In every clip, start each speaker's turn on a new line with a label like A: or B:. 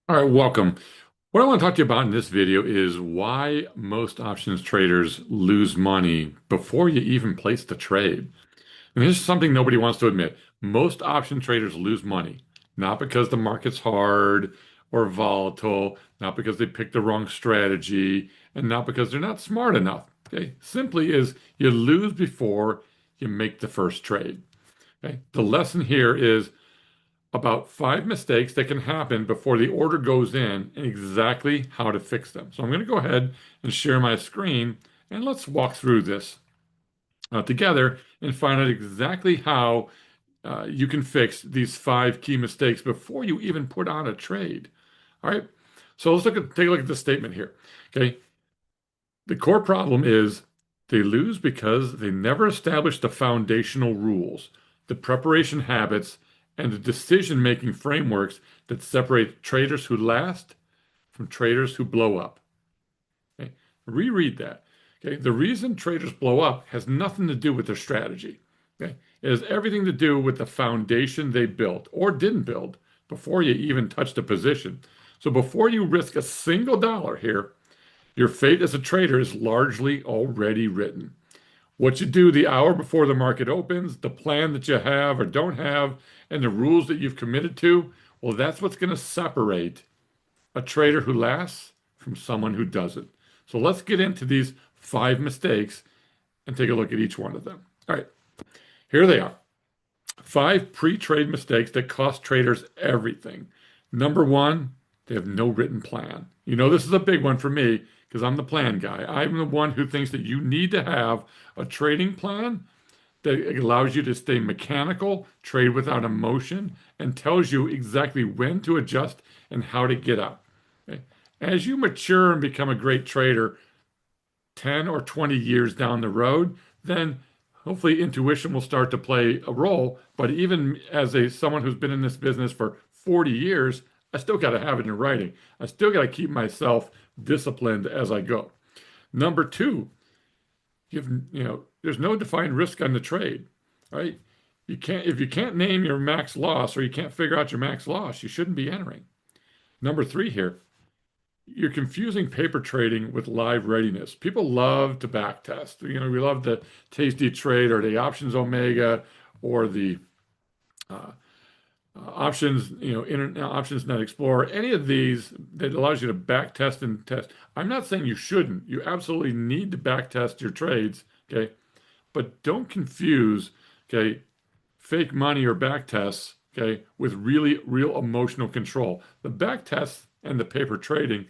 A: All right, welcome. What I want to talk to you about in this video is why most options traders lose money before you even place the trade. And this is something nobody wants to admit. Most option traders lose money, not because the market's hard or volatile, not because they picked the wrong strategy, and not because they're not smart enough. Okay, simply is you lose before you make the first trade. Okay, the lesson here is about 5 mistakes that can happen before the order goes in and exactly how to fix them. So I'm going to go ahead and share my screen and let's walk through this together and find out exactly how you can fix these 5 key mistakes before you even put on a trade. All right. So take a look at this statement here. Okay. The core problem is they lose because they never established the foundational rules, the preparation habits, and the decision-making frameworks that separate traders who last from traders who blow up. Okay? Reread that. Okay? The reason traders blow up has nothing to do with their strategy. Okay? It has everything to do with the foundation they built or didn't build before you even touched a position. So before you risk a single dollar here, your fate as a trader is largely already written. What you do the hour before the market opens, the plan that you have or don't have, and the rules that you've committed to, well, that's what's going to separate a trader who lasts from someone who doesn't. So let's get into these 5 mistakes and take a look at each one of them. All right, here they are. 5 pre-trade mistakes that cost traders everything. Number one, they have no written plan. You know, this is a big one for me because I'm the plan guy. I'm the one who thinks that you need to have a trading plan that allows you to stay mechanical, trade without emotion, and tells you exactly when to adjust and how to get out. Okay? As you mature and become a great trader, 10 or 20 years down the road, then hopefully intuition will start to play a role. But even as someone who's been in this business for 40 years, I still got to have it in writing. I still got to keep myself disciplined as I go. Number two, there's no defined risk on the trade, right? If you can't name your max loss or you can't figure out your max loss, you shouldn't be entering. Number three here, you're confusing paper trading with live readiness. People love to back test. We love the Tasty Trade or the Options Omega or the uh, options, Internet Options Net Explorer, any of these that allows you to back test and test. I'm not saying you shouldn't. You absolutely need to back test your trades, okay? But don't confuse, okay, fake money or back tests, okay, with really real emotional control. The back tests and the paper trading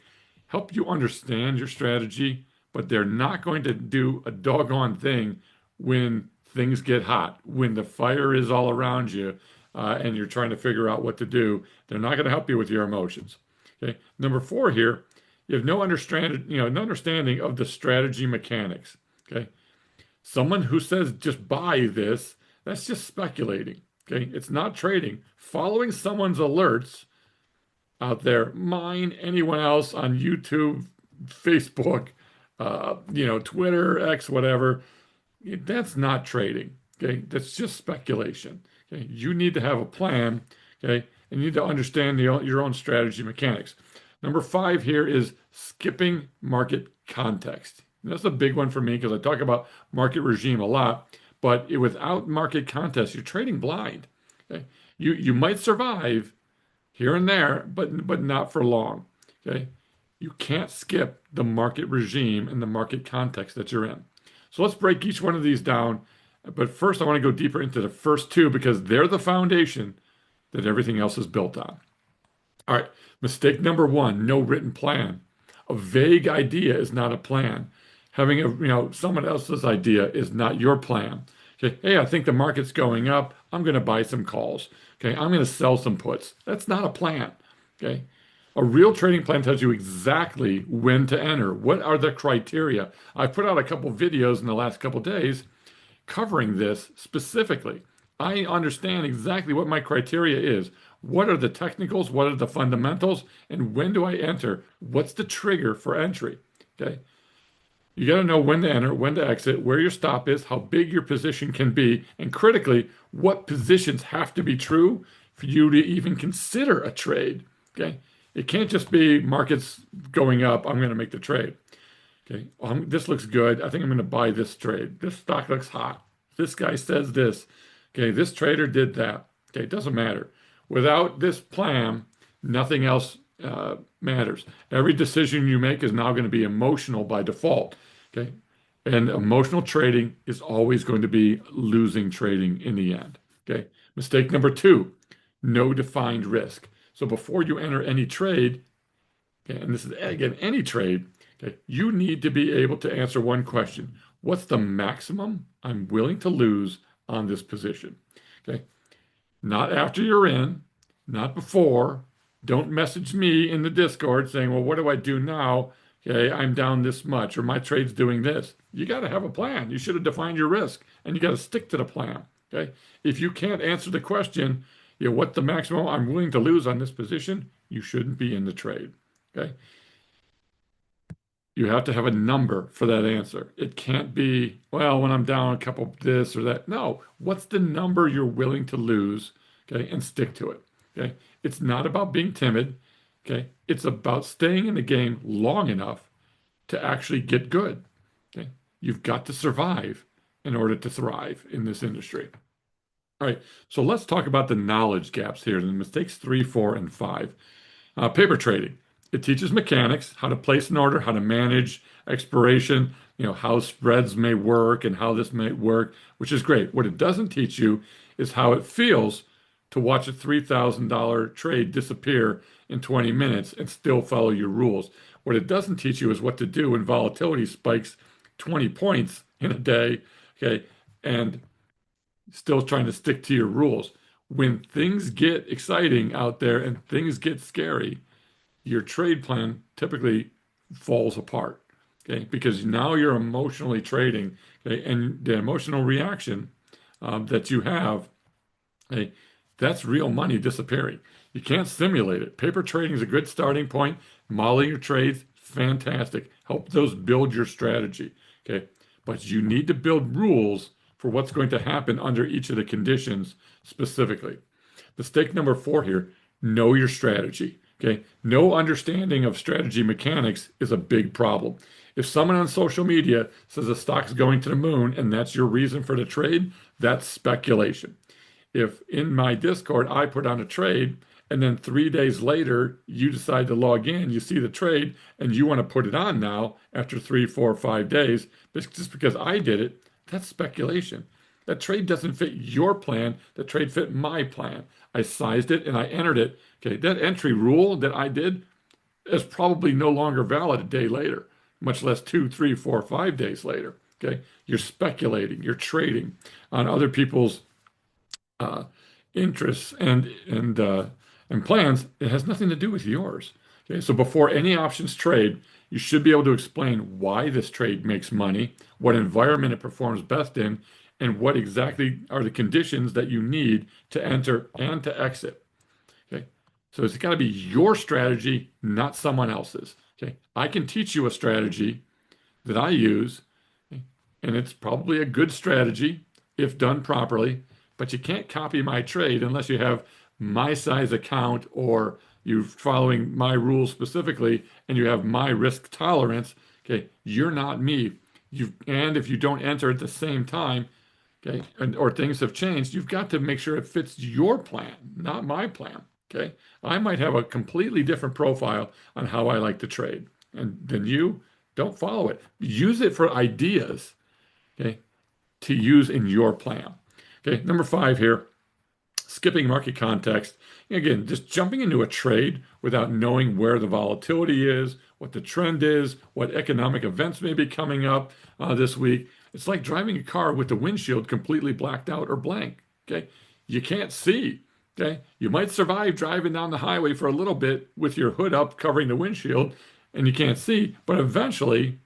A: help you understand your strategy, but they're not going to do a doggone thing when things get hot, when the fire is all around you, and you're trying to figure out what to do. They're not going to help you with your emotions. Okay. Number four here, you have no understanding of the strategy mechanics. Okay. Someone who says just buy this, that's just speculating. Okay. It's not trading. Following someone's alerts out there, mine, anyone else on YouTube, Facebook, Twitter, X, whatever, that's not trading. Okay. That's just speculation. Okay. You need to have a plan. Okay. And you need to understand your own strategy mechanics. Number five here is skipping market context. And that's a big one for me because I talk about market regime a lot, but without market context, you're trading blind. Okay. You might survive here and there, but not for long. Okay. You can't skip the market regime and the market context that you're in. So let's break each one of these down. But first, I want to go deeper into the first two because they're the foundation that everything else is built on. All right, mistake number one, no written plan. A vague idea is not a plan. Having someone else's idea is not your plan. Okay, hey, I think the market's going up. I'm going to buy some calls. Okay, I'm going to sell some puts. That's not a plan. Okay, a real trading plan tells you exactly when to enter. What are the criteria? I put out a couple videos in the last couple days covering this specifically. I understand exactly what my criteria is. What are the technicals? What are the fundamentals? And when do I enter? What's the trigger for entry? Okay. You got to know when to enter, when to exit, where your stop is, how big your position can be, and critically, what positions have to be true for you to even consider a trade. Okay. It can't just be markets going up, I'm going to make the trade. Okay, this looks good. I think I'm going to buy this trade. This stock looks hot. This guy says this. Okay, this trader did that. Okay, it doesn't matter. Without this plan, nothing else matters. Every decision you make is now going to be emotional by default. Okay, and emotional trading is always going to be losing trading in the end. Okay, mistake number two, no defined risk. So before you enter any trade, okay, and this is again any trade, okay, you need to be able to answer one question. What's the maximum I'm willing to lose on this position? Okay, not after you're in, not before. Don't message me in the Discord saying, well, what do I do now? Okay, I'm down this much, or my trade's doing this. You got to have a plan. You should have defined your risk, and you got to stick to the plan. Okay, if you can't answer the question, what the maximum I'm willing to lose on this position, you shouldn't be in the trade. Okay, you have to have a number for that answer. It can't be, well, when I'm down a couple of this or that. No, what's the number you're willing to lose? Okay, and stick to it. Okay, it's not about being timid. Okay, it's about staying in the game long enough to actually get good. Okay, you've got to survive in order to thrive in this industry. All right, so let's talk about the knowledge gaps here, the mistakes three, four, and five. Paper trading. It teaches mechanics, how to place an order, how to manage expiration, how spreads may work and how this may work, which is great. What it doesn't teach you is how it feels to watch a $3,000 trade disappear in 20 minutes and still follow your rules. What it doesn't teach you is what to do when volatility spikes 20 points in a day, okay, and still trying to stick to your rules. When things get exciting out there and things get scary, your trade plan typically falls apart. Okay, because now you're emotionally trading, okay, and the emotional reaction that you have, okay, that's real money disappearing. You can't simulate it. Paper trading is a good starting point. Modeling your trades, fantastic. Help those build your strategy. Okay, but you need to build rules for what's going to happen under each of the conditions specifically. Mistake number four here, know your strategy. Okay, no understanding of strategy mechanics is a big problem. If someone on social media says a stock's going to the moon and that's your reason for the trade, that's speculation. If in my Discord I put on a trade and then 3 days later you decide to log in, you see the trade and you want to put it on now after 3, 4, 5 days, just because I did it, that's speculation. That trade doesn't fit your plan. The trade fit my plan. I sized it and I entered it. Okay, that entry rule that I did is probably no longer valid a day later, much less 2, 3, 4, 5 days later. Okay, you're speculating, you're trading on other people's uh, interests and plans. It has nothing to do with yours. Okay, so before any options trade, you should be able to explain why this trade makes money, what environment it performs best in, and what exactly are the conditions that you need to enter and to exit. Okay, so it's got to be your strategy, not someone else's. Okay, I can teach you a strategy that I use, okay, and it's probably a good strategy if done properly, but you can't copy my trade unless you have my size account or you're following my rules specifically and you have my risk tolerance. Okay, you're not me. And if you don't enter at the same time, okay, or things have changed, you've got to make sure it fits your plan, not my plan. Okay, I might have a completely different profile on how I like to trade, and then you don't follow it. Use it for ideas, okay, to use in your plan. Okay, number five here, skipping market context. Again, just jumping into a trade without knowing where the volatility is, what the trend is, what economic events may be coming up this week. It's like driving a car with the windshield completely blacked out or blank. Okay, you can't see. Okay, you might survive driving down the highway for a little bit with your hood up covering the windshield and you can't see, but eventually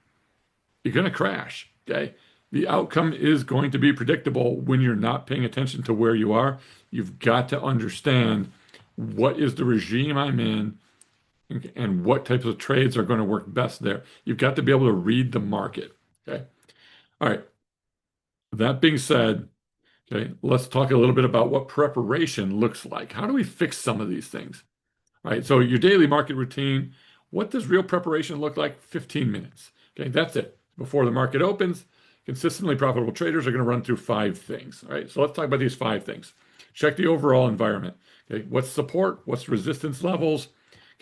A: you're going to crash. Okay. The outcome is going to be predictable when you're not paying attention to where you are. You've got to understand what is the regime I'm in and what types of trades are going to work best there. You've got to be able to read the market. Okay. All right. That being said, okay, let's talk a little bit about what preparation looks like. How do we fix some of these things? All right, so your daily market routine, what does real preparation look like? 15 minutes. Okay, that's it. Before the market opens, consistently profitable traders are going to run through five things. All right, so let's talk about these five things. Check the overall environment. Okay, what's support? What's resistance levels?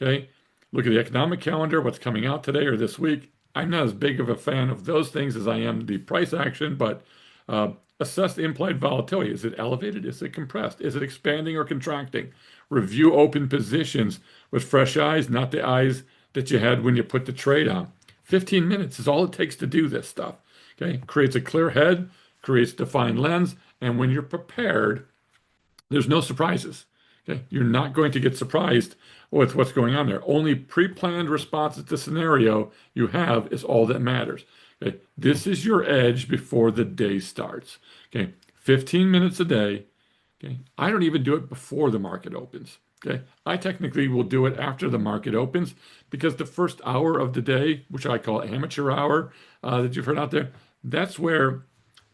A: Okay, look at the economic calendar, what's coming out today or this week. I'm not as big of a fan of those things as I am the price action, but uh, assess the implied volatility. Is it elevated? Is it compressed? Is it expanding or contracting? Review open positions with fresh eyes, not the eyes that you had when you put the trade on. 15 minutes is all it takes to do this stuff. Okay, creates a clear head, creates defined lens, and when you're prepared, there's no surprises. Okay, you're not going to get surprised with what's going on there. Only pre-planned responses to scenario you have is all that matters. Okay, this is your edge before the day starts. Okay, 15 minutes a day. Okay, I don't even do it before the market opens. Okay, I technically will do it after the market opens because the first hour of the day, which I call amateur hour, that you've heard out there, that's where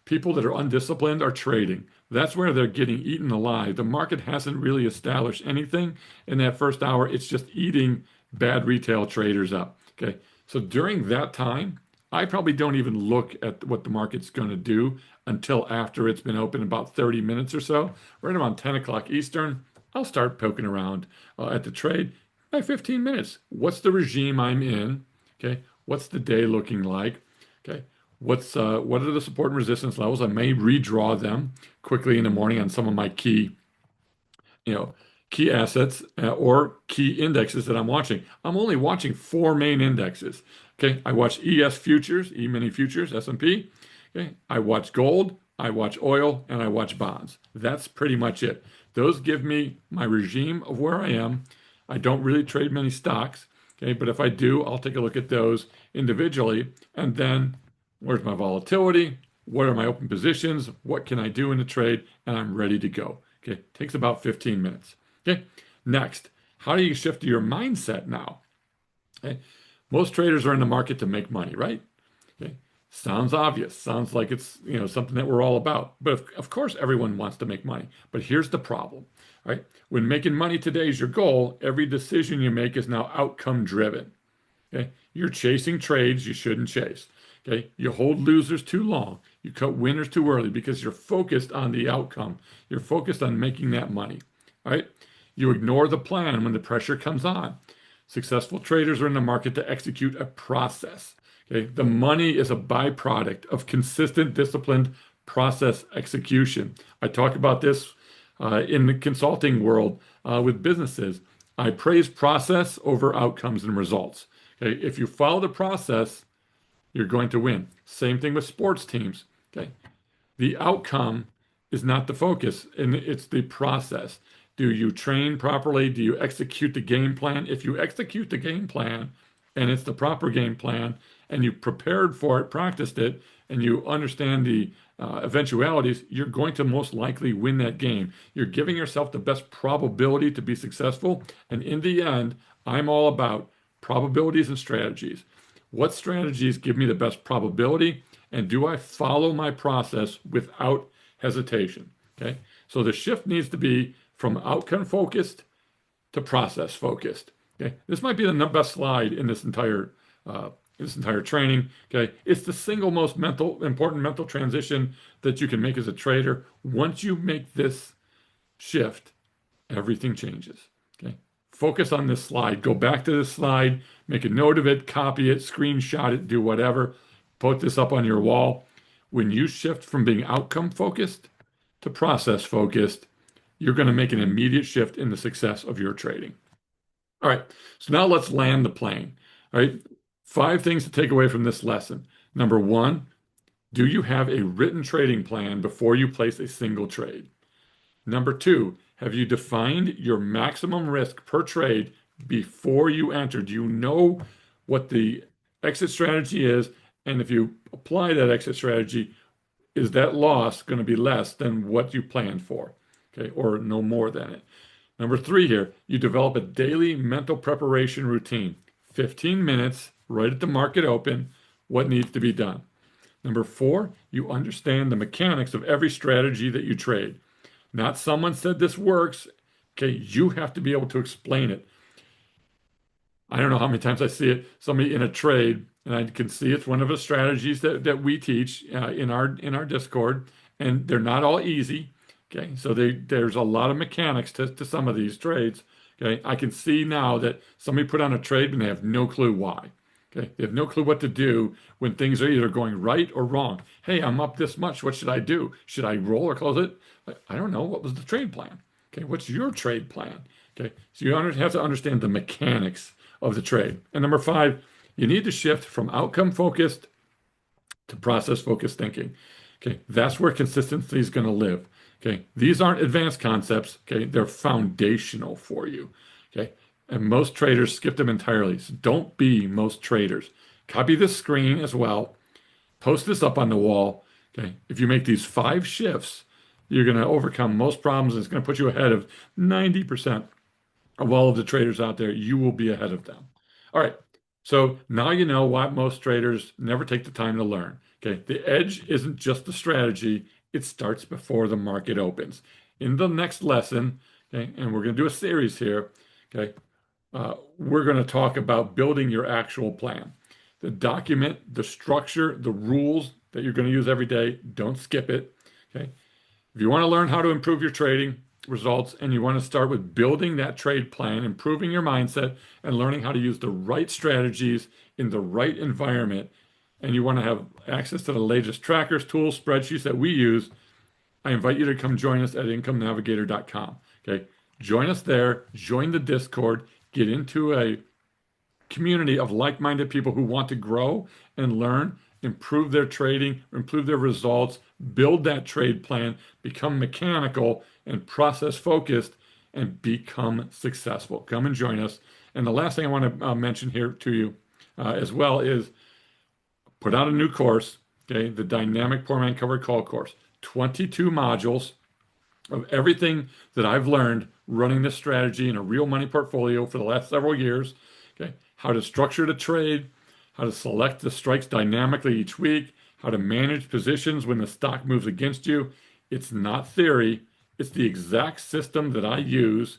A: people that are undisciplined are trading. That's where they're getting eaten alive. The market hasn't really established anything in that first hour. It's just eating bad retail traders up. Okay. So during that time, I probably don't even look at what the market's going to do until after it's been open about 30 minutes or so. Right around 10 o'clock Eastern, I'll start poking around at the trade by 15 minutes. What's the regime I'm in? Okay. What's the day looking like? Okay. What are the support and resistance levels? I may redraw them quickly in the morning on some of my you know, key assets or key indexes that I'm watching. I'm only watching four main indexes. Okay, I watch ES futures, E-mini futures, S&P. Okay, I watch gold, I watch oil, and I watch bonds. That's pretty much it. Those give me my regime of where I am. I don't really trade many stocks. Okay, but if I do, I'll take a look at those individually, and then where's my volatility? What are my open positions? What can I do in the trade? And I'm ready to go. Okay, takes about 15 minutes. Okay, next, how do you shift your mindset now? Okay, most traders are in the market to make money, right? Okay, sounds obvious. Sounds like it's something that we're all about. But of course, everyone wants to make money. But here's the problem, right? When making money today is your goal, every decision you make is now outcome driven. Okay, you're chasing trades you shouldn't chase. Okay, you hold losers too long. You cut winners too early because you're focused on the outcome. You're focused on making that money. All right, you ignore the plan when the pressure comes on. Successful traders are in the market to execute a process. Okay, the money is a byproduct of consistent, disciplined process execution. I talk about this in the consulting world with businesses. I praise process over outcomes and results. Okay, if you follow the process, you're going to win. Same thing with sports teams. Okay. The outcome is not the focus, and it's the process. Do you train properly? Do you execute the game plan? If you execute the game plan and it's the proper game plan and you prepared for it, practiced it, and you understand the eventualities, you're going to most likely win that game. You're giving yourself the best probability to be successful. And in the end, I'm all about probabilities and strategies. What strategies give me the best probability? And do I follow my process without hesitation? Okay. So the shift needs to be from outcome focused to process focused. Okay. This might be the best slide in this entire training. Okay. It's the single most important mental transition that you can make as a trader. Once you make this shift, everything changes. Okay. Focus on this slide. Go back to this slide, make a note of it, copy it, screenshot it, do whatever. Put this up on your wall. When you shift from being outcome focused to process focused, you're going to make an immediate shift in the success of your trading. All right, so now let's land the plane. All right, 5 things to take away from this lesson. Number 1, do you have a written trading plan before you place a single trade? Number 2, have you defined your maximum risk per trade before you enter? Do you know what the exit strategy is? And if you apply that exit strategy, is that loss going to be less than what you planned for? Okay, or no more than it. Number 3 here, you develop a daily mental preparation routine. 15 minutes right at the market open, what needs to be done. Number 4, you understand the mechanics of every strategy that you trade. Not someone said this works. Okay, you have to be able to explain it. I don't know how many times I see it, somebody in a trade, and I can see it's one of the strategies that we teach in our Discord, and they're not all easy. Okay, so there's a lot of mechanics to some of these trades. Okay, I can see now that somebody put on a trade and they have no clue why. Okay, they have no clue what to do when things are either going right or wrong. Hey, I'm up this much. What should I do? Should I roll or close it? I don't know. What was the trade plan? Okay, what's your trade plan? Okay, so you have to understand the mechanics of the trade. And number five, you need to shift from outcome focused to process focused thinking. Okay, that's where consistency is going to live. Okay, these aren't advanced concepts. Okay, they're foundational for you. Okay, and most traders skip them entirely. So don't be most traders. Copy this screen as well. Post this up on the wall. Okay, if you make these five shifts, you're going to overcome most problems. And it's going to put you ahead of 90% of all of the traders out there. You will be ahead of them. All right. So now you know why most traders never take the time to learn. Okay. The edge isn't just the strategy, it starts before the market opens. In the next lesson, okay, and we're going to do a series here, okay, we're going to talk about building your actual plan. The document, the structure, the rules that you're going to use every day, don't skip it. Okay. If you want to learn how to improve your trading results and you want to start with building that trade plan, improving your mindset, and learning how to use the right strategies in the right environment, and you want to have access to the latest trackers, tools, spreadsheets that we use, I invite you to come join us at incomenavigator.com. Okay. Join us there, join the Discord, get into a community of like-minded people who want to grow and learn, improve their trading, improve their results, build that trade plan, become mechanical and process focused, and become successful. Come and join us. And the last thing I want to mention here to you as well is put out a new course, okay, the Dynamic Poor Man Covered Call course, 22 modules of everything that I've learned running this strategy in a real money portfolio for the last several years. Okay, how to structure the trade, how to select the strikes dynamically each week, how to manage positions when the stock moves against you. It's not theory, it's the exact system that I use.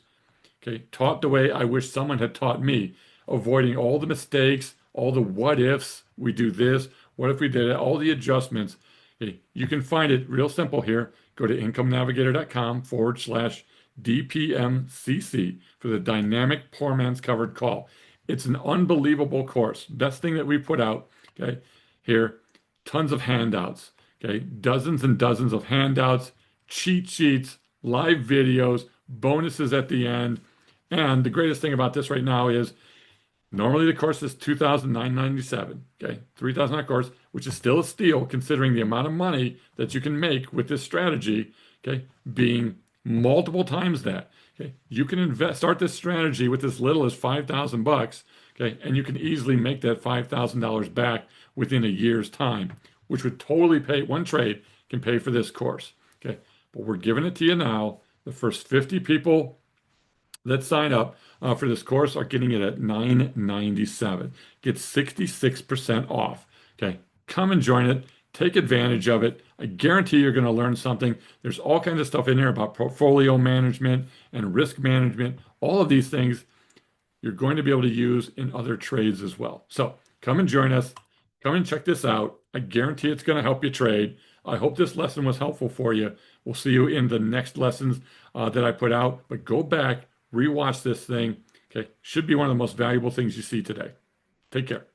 A: Okay, taught the way I wish someone had taught me, avoiding all the mistakes, all the what ifs. We do this, what if we did it, all the adjustments. Okay, you can find it real simple here. Go to incomenavigator.com/DPMCC for the Dynamic Poor Man's Covered Call. It's an unbelievable course. Best thing that we put out, okay, here. Tons of handouts, okay, dozens and dozens of handouts, cheat sheets, live videos, bonuses at the end. And the greatest thing about this right now is normally the course is $2,997, okay, $3,000 course, which is still a steal considering the amount of money that you can make with this strategy, okay, being multiple times that. Okay, you can start this strategy with as little as 5,000 bucks, okay, and you can easily make that $5,000 back within a year's time, which would totally pay one trade can pay for this course. Okay, but we're giving it to you now. The first 50 people that sign up for this course are getting it at $997. Get 66% off. Okay, come and join it. Take advantage of it. I guarantee you're going to learn something. There's all kinds of stuff in there about portfolio management and risk management. All of these things you're going to be able to use in other trades as well. So come and join us. Come and check this out. I guarantee it's going to help you trade. I hope this lesson was helpful for you. We'll see you in the next lessons that I put out. But go back, rewatch this thing. Okay, should be one of the most valuable things you see today. Take care.